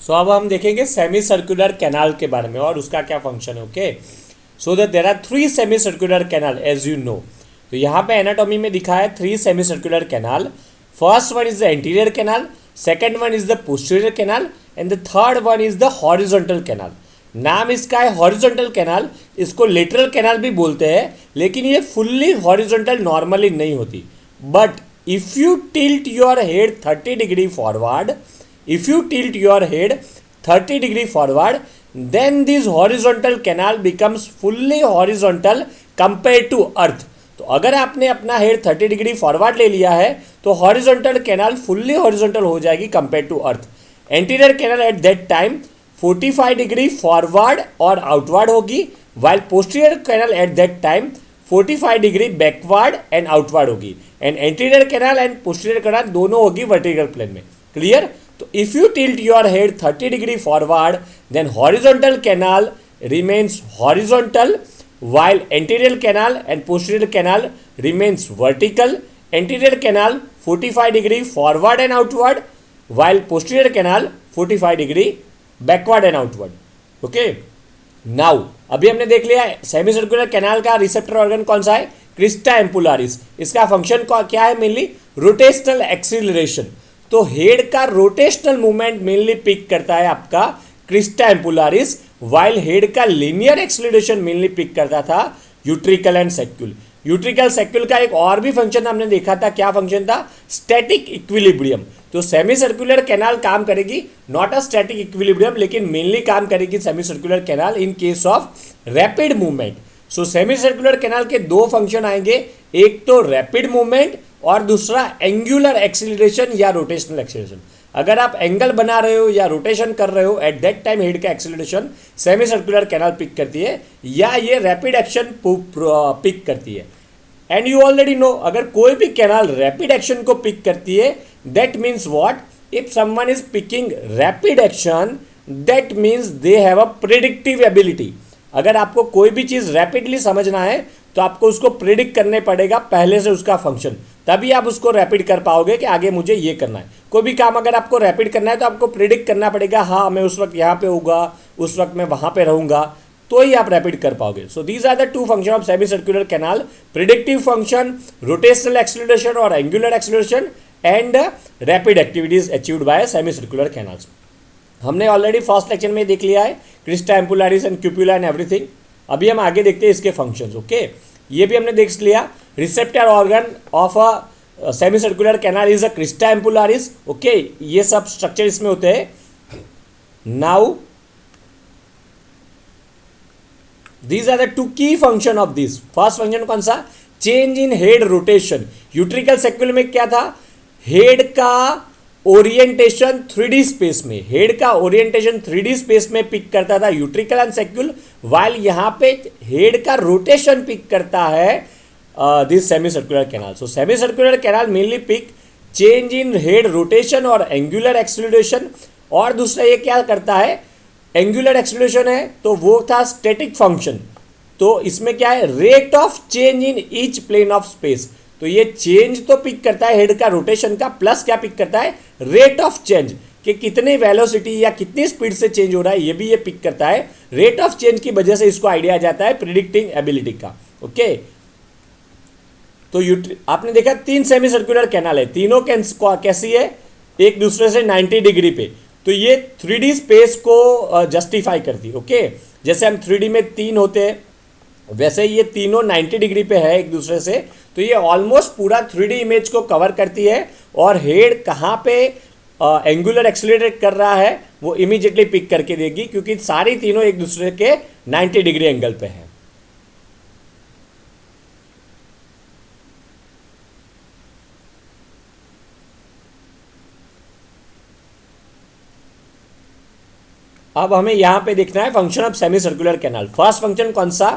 सो अब हम देखेंगे सेमी सर्कुलर कैनाल के बारे में और उसका क्या फंक्शन है. Okay, so that there are 3 semi circular canal as you know. तो यहाँ पे एनाटॉमी में दिखा है 3 semi circular canal. First one is the anterior canal, second one is the posterior canal and the third one is the horizontal canal. नाम इसका है horizontal canal. इसको लेटरल कैनाल भी बोलते हैं, लेकिन ये फुल्ली हॉरिजॉन्टल नॉर्मली नहीं होती. But if you tilt your head 30 degree forward, if you tilt your head 30 degree forward, then this horizontal canal becomes fully horizontal compared to earth. तो अगर आपने अपना हेड 30 डिग्री फॉरवर्ड ले लिया है तो हॉरिजॉन्टल कैनाल फुल्ली हॉरिजॉन्टल हो जाएगी compare to earth. Anterior canal at that time 45 degree forward और आउटवर्ड होगी, while posterior canal at that time 45 degree backward and outward होगी. And anterior canal and posterior canal दोनों होगी vertical plane में. Clear? तो if you tilt your head 30 degree forward, then horizontal canal remains horizontal, while anterior canal and posterior canal remains vertical. Anterior canal 45 degree forward and outward, while posterior canal 45 degree backward and outward. Okay. Now अभी हमने देख लिया semi circular canal का receptor organ कौन सा है, crista एम्पुलारिस. इसका function क्या है, मेनली रोटेशनल एक्सीलरेशन. तो हेड का रोटेशनल मूवमेंट मेनली पिक करता है आपका क्रिस्टा एम्पुलारिस, वाइल हेड का लीनियर एक्सीलरेशन मेनली पिक करता था यूट्रिकल एंड सेक्यूल. यूट्रिकल सेक्यूल का एक और भी फंक्शन हमने देखा था. क्या फंक्शन था? Static equilibrium. तो सेमी सर्कुलर कैनाल काम करेगी नॉट अ स्टैटिक इक्विलिब्रियम, लेकिन मेनली काम करेगी semi circular canal in case of rapid movement. So semi circular canal के दो फंक्शन आएंगे, एक तो रैपिड मूवमेंट और दूसरा एंगुलर एक्सीलरेशन या रोटेशनल एक्सीलरेशन. अगर आप एंगल बना रहे हो या रोटेशन कर रहे हो एट दैट टाइम हेड का acceleration semi circular canal pick करती है या ये रैपिड एक्शन पिक करती है. एंड यू ऑलरेडी नो, अगर कोई भी कैनाल रैपिड एक्शन को पिक करती है that means what, if someone is picking rapid action that means they have a predictive ability. अगर आपको कोई भी चीज़ रैपिडली समझना है तो आपको उसको प्रिडिक्ट करने पड़ेगा पहले से उसका फंक्शन, तभी आप उसको रैपिड कर पाओगे कि आगे मुझे ये करना है. कोई भी काम अगर आपको रैपिड करना है तो आपको प्रिडिक्ट करना पड़ेगा, हाँ मैं उस वक्त यहाँ पे होगा, उस वक्त मैं वहाँ पे रहूँगा, तो ही आप रैपिड कर पाओगे. So these are the two function of semi circular canal, predictive function, rotational acceleration और angular acceleration, and rapid activities achieved by semi circular canals. हमने ऑलरेडी फर्स्ट लेक्चर में देख लिया है crista ampullaris and cupula and everything. अभी हम आगे देखते हैं इसके फंक्शंस. ओके, ये भी हमने देख लिया. Receptor organ of a semi circular canal is a crista ampullaris. Okay, ये सब स्ट्रक्चर इसमें होते हैं. Now these are the two key function of this. First function कौन सा? Change in head rotation. Utricle saccule में क्या था? हेड का ओरिएंटेशन 3D स्पेस में, हेड का ओरिएंटेशन 3D स्पेस में पिक करता था यूट्रिकल एंड सेक्यूल, वाइल यहाँ पे हेड का रोटेशन पिक करता है this semi circular canal. So semi circular canal mainly pick change in head rotation और एंगुलर एक्सीलरेशन. और दूसरा ये क्या करता है, एंगुलर एक्सीलरेशन है तो वो था स्टैटिक फंक्शन. तो इसमें क्या है, rate of change in each plane of space. तो ये चेंज तो पिक करता है हेड का रोटेशन का, प्लस क्या पिक करता है, रेट ऑफ चेंज, कि कितने वेलोसिटी या कितनी स्पीड से चेंज हो रहा है, ये भी ये पिक करता है. रेट ऑफ चेंज की वजह से इसको आइडिया आ जाता है प्रिडिक्टिंग एबिलिटी का. ओके, तो आपने देखा 3 सेमी सर्कुलर कैनाल है, तीनों कैसी है, एक दूसरे से 90 डिग्री पे. तो ये 3D स्पेस को जस्टिफाई करती है. ओके, जैसे हम 3D में 3 होते हैं वैसे ये तीनों 90 डिग्री पे है एक दूसरे से. तो ये ऑलमोस्ट पूरा 3D इमेज को कवर करती है और हेड कहाँ पे एंगुलर एक्सीलरेट कर रहा है वो इमीडिएटली पिक करके देगी, क्योंकि सारी तीनों एक दूसरे के 90 डिग्री एंगल पे है. अब हमें यहां पे देखना है function of semi circular canal. First function कौन सा?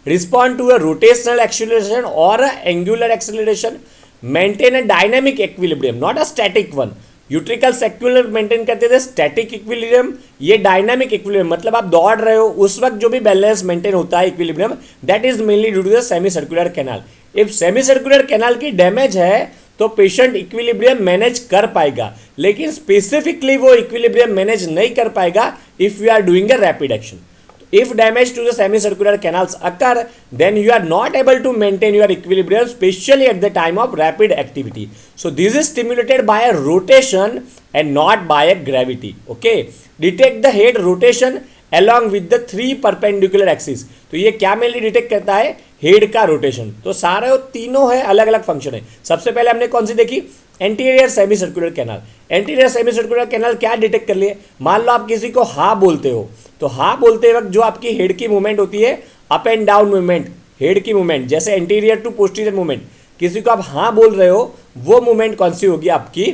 Respond to a rotational acceleration और angular acceleration, maintain a dynamic equilibrium not a static one. Utricle saccular maintain करते थे स्टैटिक इक्विलिब्रियम, ये डायनामिक इक्विलिब्रियम, मतलब आप दौड़ रहे हो उस वक्त जो भी बैलेंस मेंटेन होता है equilibrium, that is mainly due to the semi circular canal. If semi circular canal की डैमेज है तो पेशेंट इक्विलिब्रियम मैनेज कर पाएगा, लेकिन स्पेसिफिकली वो इक्विलिब्रियम मैनेज नहीं कर पाएगा if you are doing a rapid action. If damage to the semicircular canals occur, then you are not able to maintain your equilibrium, especially at the time of rapid activity. So this is stimulated by a rotation and not by a gravity. Okay, detect the head rotation along with the 3 perpendicular axis. तो ये क्या mainly detect करता है? Head का rotation. तो सारे तीनों है, अलग अलग फंक्शन है. सबसे पहले हमने कौन सी देखी? Anterior semi circular canal. Anterior semi circular canal क्या डिटेक्ट कर लिए? मान लो आप किसी को हा बोलते हो, तो हा बोलते वक्त जो आपकी हेड की मूवमेंट होती है, up and down movement, head की मूवमेंट, जैसे एंटीरियर टू पोस्टीरियर मूवमेंट, किसी को आप हाँ बोल रहे हो, वो मूवमेंट कौन सी होगी? आपकी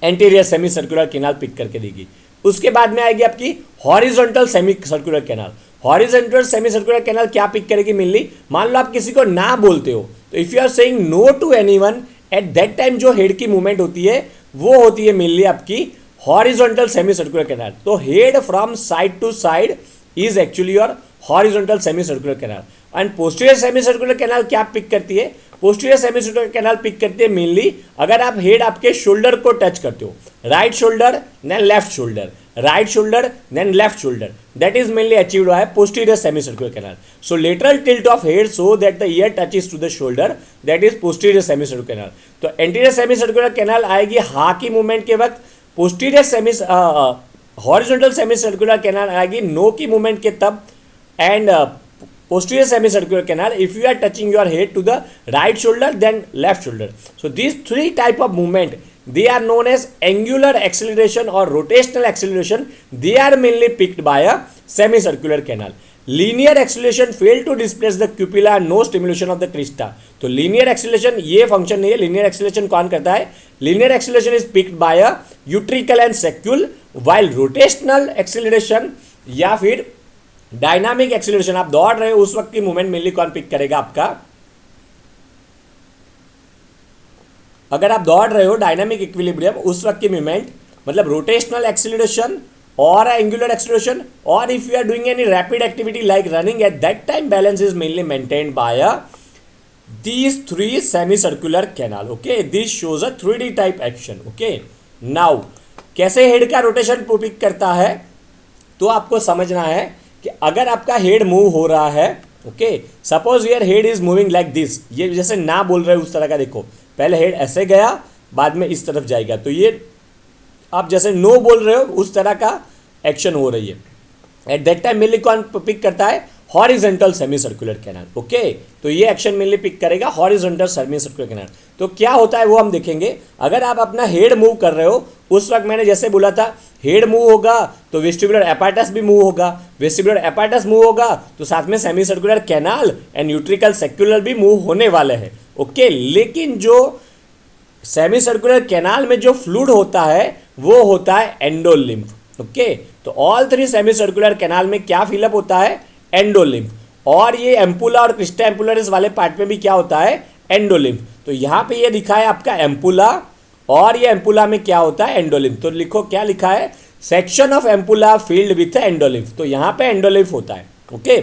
anterior semi circular canal pick करके देगी. उसके बाद में आएगी आपकी horizontal semi circular canal. Horizontal semi circular canal क्या पिक करेगी? मेनली मान लो आप किसी को ना बोलते हो, तो if you are saying no to anyone, at that time जो हेड की मूवमेंट होती है वो होती है मेनली आपकी हॉरिजॉन्टल सेमी सर्कुलर कैनाल. तो head from side to side is actually your horizontal semi circular canal. And posterior semi circular canal क्या पिक करती है? Posterior semi circular canal pick करती है मेनली अगर आप हेड आपके शोल्डर को टच करते हो, right shoulder then left shoulder, right shoulder then left shoulder, that is mainly achieved by posterior semicircular canal. So lateral tilt of head so that the ear touches to the shoulder, that is posterior semicircular canal. तो anterior semicircular canal आएगी हा की movement के वक्त, posterior horizontal semicircular canal आएगी no की movement के तब, and posterior semicircular canal if you are touching your head to the right shoulder then left shoulder. So these 3 type of movement, they are known as angular acceleration or rotational acceleration. They are mainly picked by a semicircular canal. Linear acceleration fail to displace the cupula, no stimulation of the crista. तो linear acceleration ये function नहीं है. linear acceleration कौन करता है? linear acceleration is picked by a utricle and saccule, while rotational acceleration या फिर dynamic acceleration, आप दौड़ रहे हो उस वक्त की मूवमेंट मेनली कौन पिक करेगा आपका? अगर आप दौड़ रहे हो डायनामिक इक्विलिब्रियम, उस वक्त की मूवमेंट मतलब रोटेशनल एक्सीलरेशन और एंगुलर एक्सीलरेशन, और if you are doing any rapid activity like running, at that time balance is mainly maintained by these 3 semicircular canal. Okay, this shows a 3D type action. Okay, now कैसे head का rotation pick करता है? तो आपको समझना है कि अगर आपका हेड मूव हो रहा है, okay, suppose your head is moving like this, ये जैसे ना बोल रहे हो उस तरह का, देखो पहले हेड ऐसे गया, बाद में इस तरफ जाएगा, तो ये आप जैसे नो बोल रहे हो उस तरह का एक्शन हो रही है. एट दैट टाइम मेनली कौन पिक करता है? Horizontal semi circular canal. Okay, तो ये एक्शन मेनली पिक करेगा हॉरिजॉन्टल सेमी सर्कुलर कैनाल. तो क्या होता है वो हम देखेंगे. अगर आप अपना हेड मूव कर रहे हो, उस वक्त मैंने जैसे बोला था हेड मूव होगा तो वेस्टिबुलर एपार्टस भी मूव होगा, वेस्टिबुलर एपार्टस मूव होगा तो साथ में semi circular canal and utricle secular भी मूव होने वाले हैं. ओके, लेकिन जो सेमी सर्कुलर कैनाल में जो फ्लूइड होता है वो होता है एंडोलिम्फ. ओके, तो ऑल 3 सेमी सर्कुलर कैनाल में क्या फिलअप होता है? एंडोलिम्फ. और ये एम्पुला और क्रिस्टा एम्पुलरिस वाले पार्ट में भी क्या होता है? एंडोलिम्फ. तो यहाँ पे ये दिखा है आपका एम्पुला, और ये एम्पुला में क्या होता है? एंडोलिम्फ. तो लिखो क्या लिखा है? Section of ampulla field with endolymph. तो यहाँ पे एंडोलिम्फ होता है. ओके,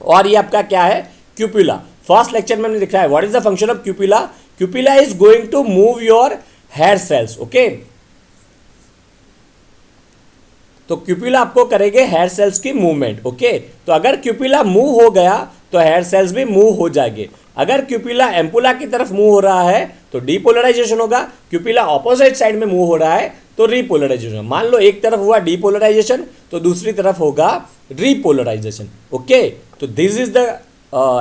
और ये आपका क्या है? क्यूपुला. फर्स्ट लेक्चर में हमने दिखा है what is the function of cupula. Cupula is going to move your hair cells. Okay, तो क्यूपुला आपको करेंगे हेयर सेल्स की मूवमेंट. ओके, तो अगर क्यूपुला मूव हो गया तो हेयर सेल्स भी मूव हो जाएंगे. अगर क्यूपुला एम्पुला की तरफ मूव हो रहा है तो डीपोलराइजेशन होगा. क्यूपुला ऑपोजिट साइड में मूव हो रहा है तो रीपोलराइजेशन. मान लो एक तरफ हुआ डीपोलराइजेशन तो दूसरी तरफ होगा रीपोलराइजेशन. ओके, तो this is the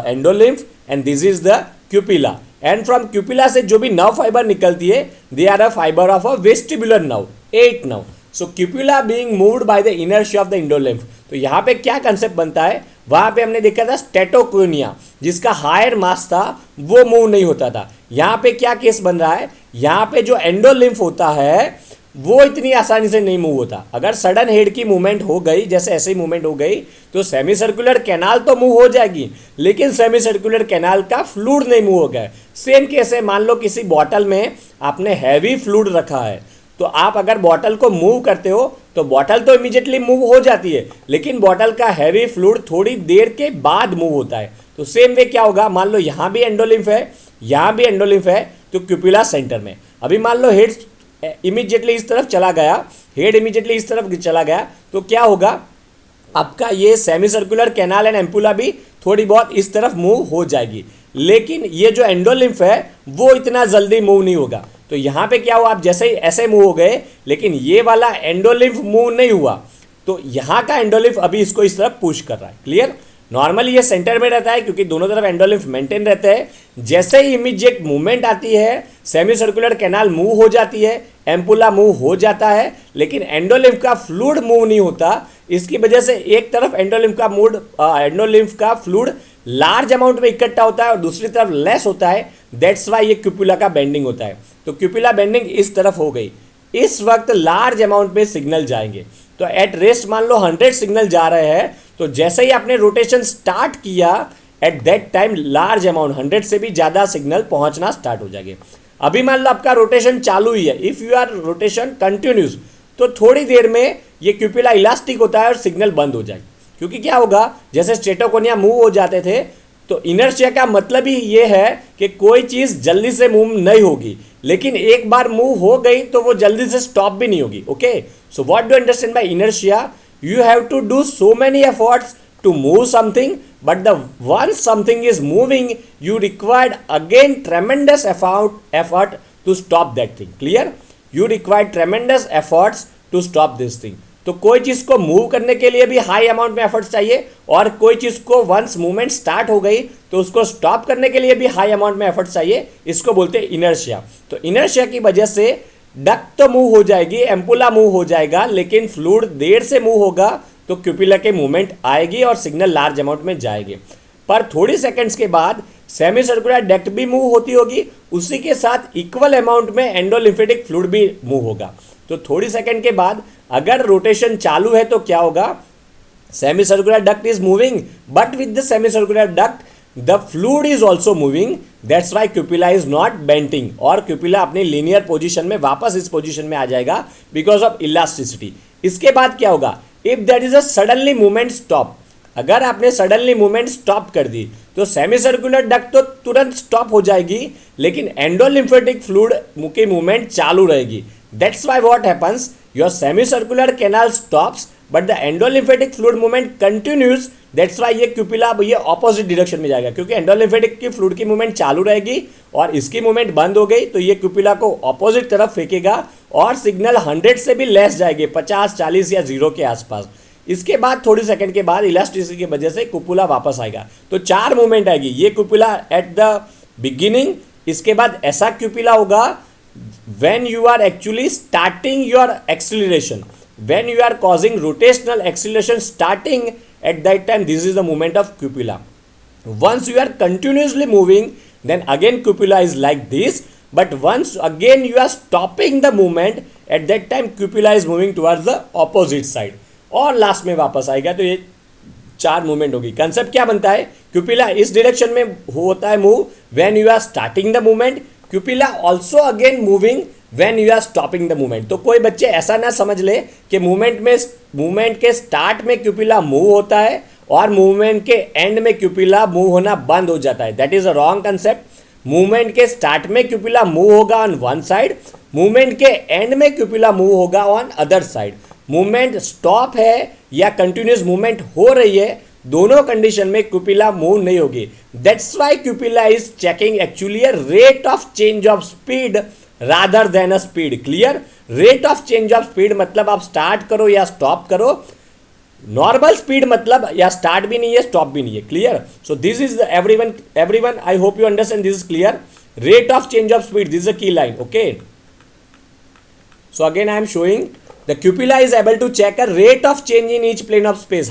endolymph and this is the cupula. And from cupula से जो भी नर्व फाइबर निकलती है they are a fiber of a vestibular nerve, 8 nerve. So cupula being moved by the inertia of the endolymph. तो यहाँ पे क्या concept बनता है? वहाँ पे हमने देखा था स्टेटोकोनिया, जिसका हायर मास था वो मूव नहीं होता था. यहाँ पे क्या केस बन रहा है? यहाँ पे जो एंडोलिम्फ होता है वो इतनी आसानी से नहीं मूव होता. अगर सडन हेड की मूवमेंट हो गई, जैसे ऐसे ही मूवमेंट हो गई, तो सेमी सर्कुलर कैनाल तो मूव हो जाएगी, लेकिन सेमी सर्कुलर कैनाल का फ्लूइड नहीं मूव होगा. सेम केस है, मान लो किसी बॉटल में आपने हैवी फ्लूइड रखा है, तो आप अगर बॉटल को मूव करते हो तो बॉटल तो इमीडिएटली मूव हो जाती है, लेकिन बॉटल का हैवी फ्लूइड थोड़ी देर के बाद मूव होता है. तो सेम वे क्या होगा? मान लो यहाँ भी एंडोलिम्फ है, यहाँ भी एंडोलिम्फ है, तो क्यूपुला सेंटर में। अभी मान लो हेड इमीडिएटली इस तरफ चला गया, हेड इमीडिएटली इस तरफ चला गया, तो क्या होगा, आपका ये semi circular canal and ampulla भी थोड़ी बहुत इस तरफ मूव हो जाएगी, लेकिन ये जो एंडोलिम्फ है वो इतना जल्दी मूव नहीं होगा। तो यहाँ पे क्या हुआ, आप जैसे ही ऐसे मूव हो गए, लेकिन ये वाला एंडोलिम्फ मूव नहीं हुआ, तो यहाँ का एंडोलिम्फ अभी इसको इस तरफ पुश कर रहा है। क्लियर? नॉर्मली ये सेंटर में रहता है क्योंकि दोनों तरफ एंडोलिम्फ मेंटेन रहते हैं। जैसे ही इमीडिएट मूवमेंट आती है, सेमी सर्कुलर कैनाल मूव हो जाती है, एम्पुला मूव हो जाता है, लेकिन एंडोलिम्फ का फ्लूइड मूव नहीं होता। इसकी वजह से एक तरफ एंडोलिम्फ का फ्लूइड लार्ज अमाउंट में इकट्ठा होता है और दूसरी तरफ लेस होता है। दैट्स वाई ये क्यूपुला का बेंडिंग होता है। तो क्यूपुला बेंडिंग इस तरफ हो गई, इस वक्त लार्ज अमाउंट में सिग्नल जाएंगे। तो एट रेस्ट मान लो 100 सिग्नल जा रहे हैं, तो जैसे ही आपने रोटेशन स्टार्ट किया, eight that time large amount 100 से भी ज़्यादा सिग्नल पहुंचना स्टार्ट हो जाएंगे। अभी मान लो आपका रोटेशन चालू ही है, if you are rotation continuous, तो थोड़ी देर में ये क्यूपुला इलास्टिक होता है और सिग्नल बंद हो जाएगी। क्योंकि क्या होगा, जैसे स्ट्रेटोकोनिया मूव हो जाते थे, तो इनर्शिया का मतलब ही ये है कि कोई चीज़ जल्दी से मूव नहीं होगी, लेकिन एक बार मूव हो गई तो वो जल्दी से स्टॉप भी नहीं होगी। Okay, so what do understand by inertia? You have to do so many efforts to move something, but once something is moving, you required again tremendous effort to stop that thing. Clear? You required tremendous efforts to stop this thing. तो कोई चीज़ को move करने के लिए भी high amount में efforts चाहिए, और कोई चीज़ को वंस मूवमेंट स्टार्ट हो गई तो उसको स्टॉप करने के लिए भी हाई अमाउंट में एफर्ट्स चाहिए। इसको बोलते हैं इनर्शिया। तो इनर्शिया की वजह से डक्ट तो मूव हो जाएगी, एम्पुला मूव हो जाएगा, लेकिन फ्लूइड देर से मूव होगा, तो क्यूपुला के मूवमेंट आएगी और सिग्नल लार्ज अमाउंट में जाएगी। पर थोड़ी सेकंड्स के बाद सेमी सर्कुलर डक्ट भी मूव होती होगी, उसी के साथ इक्वल अमाउंट में एंडोलिम्फेटिक फ्लूइड भी मूव होगा। तो थोड़ी सेकंड के बाद अगर रोटेशन चालू है तो क्या होगा, semi circular duct is moving, but with the semi circular duct the fluid is also moving, that's why cupula is not bending, और क्यूपुला अपनी लीनियर पोजीशन में वापस इस पोजीशन में आ जाएगा बिकॉज ऑफ इलास्टिसिटी। इसके बाद क्या होगा, if that is a suddenly movement stop, अगर आपने सडनली मूवमेंट स्टॉप कर दी तो सेमी सर्कुलर डक्ट तो तुरंत स्टॉप हो जाएगी, लेकिन एंडोलिम्फेटिक फ्लूइड की मूवमेंट चालू रहेगी। That's why what happens, your semi circular canal stops but the endolymphatic fluid movement continues. That's why ये क्यूपुला ये ऑपोजिट डायरेक्शन में जाएगा, क्योंकि एंडोलिम्फेटिक की फ्लूइड की मूवमेंट चालू रहेगी और इसकी मूवमेंट बंद हो गई, तो ये क्यूपुला को ऑपोजिट तरफ फेंकेगा और सिग्नल 100 से भी लेस जाएंगे, 50, 40 या 0 के आसपास। इसके बाद थोड़ी सेकंड के बाद इलास्टिसिटी की वजह से क्यूपुला वापस आएगा। तो 4 मूवमेंट आएगी, ये क्यूपुला एट द बिगिनिंग, इसके बाद ऐसा क्यूपुला होगा when you are actually starting your acceleration, when you are causing rotational acceleration starting at that time, this is the movement of cupula. Once you are continuously moving, then again cupula is like this, but once again you are stopping the movement, at that time cupula is moving towards the opposite side, और last में वापस आएगा। तो ये 4 movement होगी। Concept क्या बनता है, क्यूपुला इस डायरेक्शन में होता है move when you are starting the movement, cupula also again moving when you are stopping the movement. तो कोई बच्चे ऐसा ना समझ ले कि मूवमेंट के स्टार्ट में क्यूपुला मूव होता है और मूवमेंट के एंड में क्यूपुला मूव होना बंद हो जाता है। That is a wrong concept. Movement के स्टार्ट में क्यूपुला मूव होगा ऑन वन साइड, मूवमेंट के एंड में क्यूपुला मूव होगा on other side. Movement stop है या कंटिन्यूस मूवमेंट हो रही है, दोनों कंडीशन में क्यूपुला मूव नहीं होगी। That's why cupula is checking actually a rate of change of speed rather than a speed. Clear? Rate of change of speed मतलब आप स्टार्ट करो या स्टॉप करो, नॉर्मल स्पीड मतलब या स्टार्ट भी नहीं है स्टॉप भी नहीं है। Clear? So this is everyone I hope you understand this is clear. Rate of change of speed, this is a key line. Okay, so again I am showing the cupula is able to check a rate of change in each plane of space.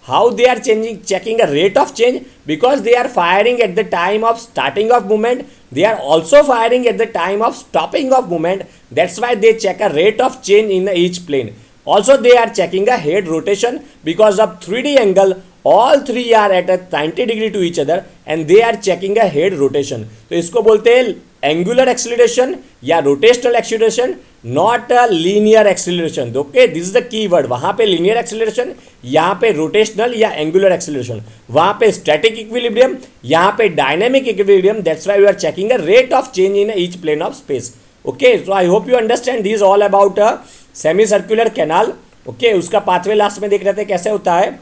How they are checking a rate of change? Because they are firing at the time of starting of movement, they are also firing at the time of stopping of movement. That's why they check a rate of change in each plane. Also they are checking a head rotation because of 3D angle, all three are at a 90 degree to each other and they are checking a head rotation. तो इसको बोलते हैं angular acceleration या rotational acceleration, not a linear acceleration. Okay, this is the key word. वहां पे linear acceleration, यहाँ पे rotational या एंगुलर एक्सीलरेशन, वहां पे स्टैटिक इक्विलिब्रियम, यहाँ पे dynamic equilibrium. That's why we are checking the rate of change in each plane of space. Okay, so I hope you understand this all about a semi circular canal. Okay, उसका pathway last में देख रहे थे कैसे होता है।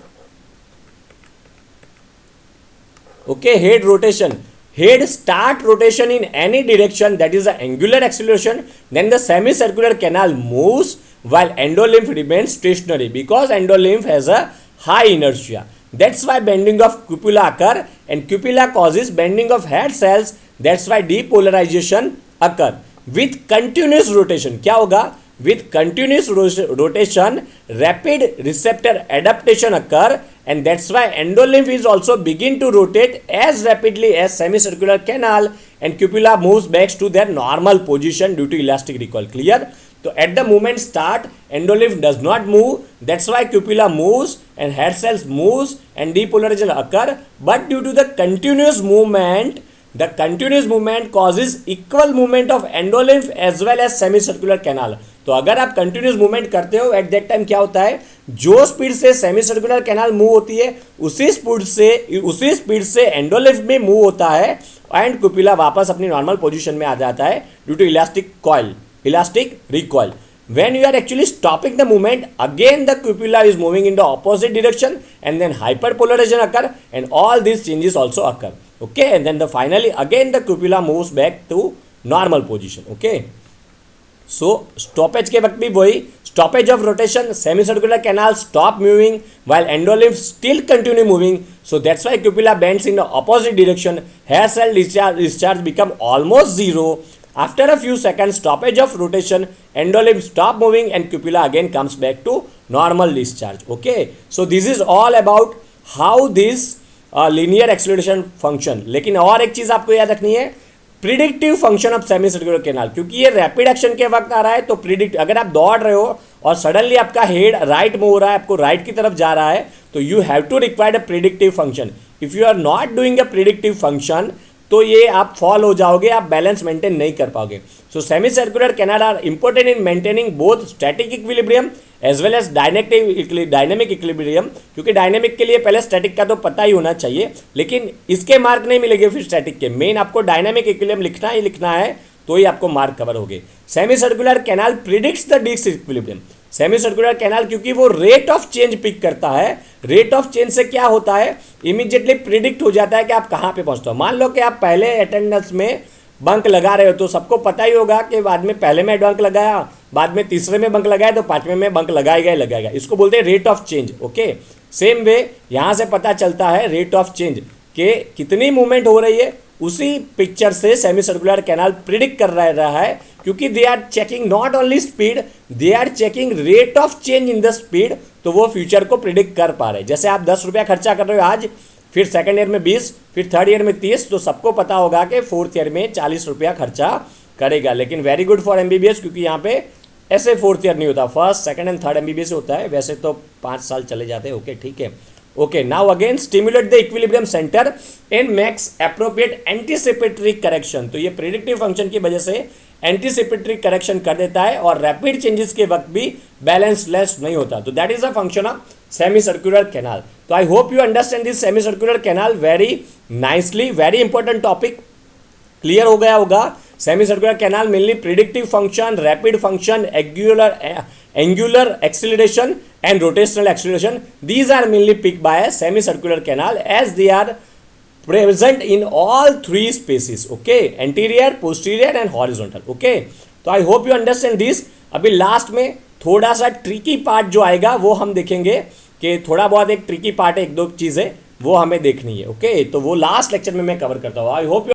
Okay, head rotation, head start rotation in any direction, that is the angular acceleration, then the semicircular canal moves while endolymph remains stationary because endolymph has a high inertia. That's why bending of cupula occur, and cupula causes bending of head cells. That's why depolarization occur with continuous rotation. क्या होगा? With continuous rotation, rapid receptor adaptation occur, and that's why endolymph is also begin to rotate as rapidly as semicircular canal, and cupula moves back to their normal position due to elastic recoil. Clear? So at the moment start, endolymph does not move. That's why cupula moves and head cells moves and depolarization occur. But due to the continuous movement, the continuous movement causes equal movement of endolymph as well as semicircular canal. तो अगर आप continuous movement करते हो at that time क्या होता है, जो speed से सेमी सर्कुलर कैनाल मूव होती है उसी स्पीड से एंडोलिम्फ में मूव होता है, एंड कुपिला वापस अपनी नॉर्मल पोजीशन में आ जाता है due to elastic recoil. When you are actually stopping the movement, again the cupula is moving in the opposite direction, and then hyperpolarization occur, and all these changes also occur. Okay, and then finally again the cupula moves back to normal position. Okay, so stoppage के वक्त भी वही, stoppage of rotation, semicircular canal stop moving while endolymph still continue moving. So that's why cupula bends in the opposite direction. Hair cell discharge become almost zero. After a few seconds stoppage of rotation, endolymph stop moving and cupula again comes back to normal discharge. Okay, so this is all about how this linear acceleration function. लेकिन और एक चीज आपको याद रखनी है, predictive function of semi circular canal, क्योंकि ये रैपिड एक्शन के वक्त आ रहा है तो प्रिडिक्ट, अगर आप दौड़ रहे हो और सडनली आपका हेड राइट में हो रहा है, आपको राइट की तरफ जा रहा है, तो you have to required a predictive function. If you are not doing a predictive function तो ये आप फॉल हो जाओगे, आप बैलेंस मेंटेन नहीं कर पाओगे. So semi circular canal are important in maintaining both static equilibrium as well as dynamic equilibrium, क्योंकि डायनेमिक के लिए पहले स्टैटिक का तो पता ही होना चाहिए, लेकिन इसके मार्क नहीं मिलेंगे फिर स्टैटिक के. मेन आपको डायनेमिक इक्विलिब्रियम लिखना ही लिखना है, तो ही आपको मार्क कवर होंगे. Semi circular canal predicts the disc equilibrium. Semi circular canal क्योंकि वो रेट ऑफ चेंज पिक करता है, रेट ऑफ चेंज से क्या होता है, इमीडिएटली प्रिडिक्ट हो जाता है कि आप कहाँ पे पहुँचते हो. मान लो कि आप पहले अटेंडेंस में बंक लगा रहे हो, तो सबको पता ही होगा कि बाद में पहले में बंक लगाया, बाद में तीसरे में बंक लगाया, तो पांचवें में बंक लगाएगा. इसको बोलते हैं rate of change. Okay, same way यहाँ से पता चलता है रेट ऑफ चेंज के कितनी मूवमेंट हो रही है. उसी पिक्चर से सेमी सर्कुलर कैनाल प्रिडिक्ट कर रहा है, क्योंकि they are checking not only speed, they are checking rate of change in the speed. तो वो फ्यूचर को प्रिडिक्ट कर पा रहे हैं. जैसे आप 10 रुपया खर्चा कर रहे हो आज, फिर सेकंड ईयर में 20, फिर थर्ड ईयर में 30, तो सबको पता होगा कि फोर्थ ईयर में 40 रुपया खर्चा करेगा. लेकिन वेरी गुड फॉर MBBS, क्योंकि यहाँ पे ऐसे फोर्थ ईयर नहीं होता, first second and third MBBS होता है. वैसे तो 5 साल चले जाते हैं. ओके, ठीक है. Okay, now again stimulate the equilibrium center and makes appropriate anticipatory correction. तो ये predictive function की वजह से anticipatory correction कर देता है और rapid changes के वक्त भी balanceless नहीं होता. तो that is the function of semicircular canal. तो I hope you understand this semicircular canal very nicely. Very important topic. Clear हो गया होगा. Semicircular canal mainly predictive function, rapid function, angular acceleration and rotational acceleration. These are mainly picked by a semicircular canal as they are present in all three spaces. Okay, anterior, posterior and horizontal. Okay, तो I hope you understand this. अभी last में थोड़ा सा tricky part जो आएगा वो हम देखेंगे, कि थोड़ा बहुत एक ट्रिकी पार्ट है, एक दो चीज़ें वो हमें देखनी है. ओके, तो वो लास्ट लेक्चर में मैं कवर करता हूँ. I hope